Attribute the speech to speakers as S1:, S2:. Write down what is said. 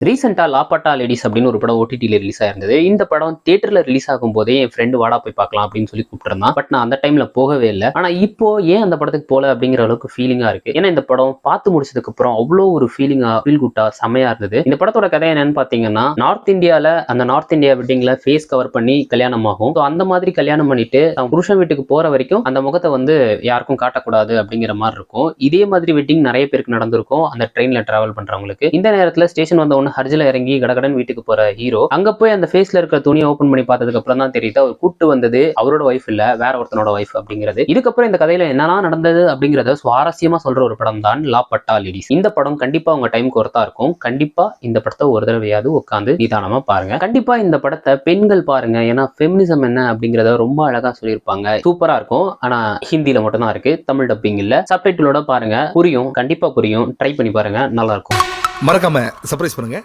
S1: ரீசெண்டா லாப்பட்டா லேடிஸ் அப்படின்னு ஒரு படம் ஓடிடில ரிலீஸ் ஆயிருந்தது. இந்த படம் தியேட்டர்ல ரிலீஸ் ஆகும் போதே என் ஃப்ரெண்டு வாடா போய் பார்க்கலாம் அப்படின்னு சொல்லி கூப்பிட்டுருந்தான். பட் நான் அந்த டைம்ல போகவே இல்லை. ஆனா இப்போ ஏன் அந்த படத்துக்கு போல அப்படிங்கிற அளவுக்கு ஃபீலிங்கா இருக்கு. ஏன்னா இந்த படம் பார்த்து முடிச்சதுக்கு அப்புறம் அவ்வளோ ஒரு ஃபீல் குட்டா செமையா இருந்தது. இந்த படத்தோட கதை என்னன்னு பாத்தீங்கன்னா, நார்த் இந்தியால அந்த நார்த் இந்தியா வெட்டிங்ல ஃபேஸ் கவர் பண்ணி கல்யாணம் ஆகும். அந்த மாதிரி கல்யாணம் பண்ணிட்டு அவன் புருஷன் வீட்டுக்கு போற வரைக்கும் அந்த முகத்தை வந்து யாருக்கும் காட்டக்கூடாது அப்படிங்கிற மாதிரி இருக்கும். இதே மாதிரி வெட்டிங் நிறைய பேருக்கு நடந்திருக்கும் அந்த ட்ரெயின்ல டிராவல் பண்றவங்களுக்கு. இந்த நேரத்துல ஸ்டேஷன் வந்த ஹர்ஜில இறங்கி கடகடன் வீட்டுக்கு போற ஹீரோ அங்க போய் அந்த ஃபேஸ்ல இருக்கிற துணியை ஓபன் பண்ணி பார்த்ததுக்கு அப்புறம் தான் தெரியுது அவர் கூட்டு வந்தது அவரோட வைஃப் இல்ல, வேற ஒருத்தனோட வைஃப் அப்படிங்கிறது. இதுக்கப்புறம் இந்த கதையில என்னெல்லாம் நடந்தது அப்படிங்கறத சுவாரஸ்யமா சொல்ற ஒரு படம் தான் லாப்பட்டா லேடிஸ். இந்த படம் கண்டிப்பா உங்க டைமுக்கு ஒர்த்தா இருக்கும். கண்டிப்பா இந்த படத்தை ஒரு தடவையாவது உட்காந்து நிதானமா பாருங்க. கண்டிப்பா இந்த படத்தை பெண்கள் பாருங்க. ஏன்னா ஃபெமினிசம் என்ன அப்படிங்கறத ரொம்ப அழகா சொல்லியிருப்பாங்க. சூப்பரா இருக்கும். ஆனா ஹிந்தியில மட்டும் தான் இருக்கு, தமிழ் டப்பிங் இல்ல. சப்டைட்டிலோட பாருங்க, புரியும், கண்டிப்பா புரியும். ட்ரை பண்ணி பாருங்க, நல்லா இருக்கும்.
S2: மறக்காம சர்ப்ரைஸ் பண்ணுங்க.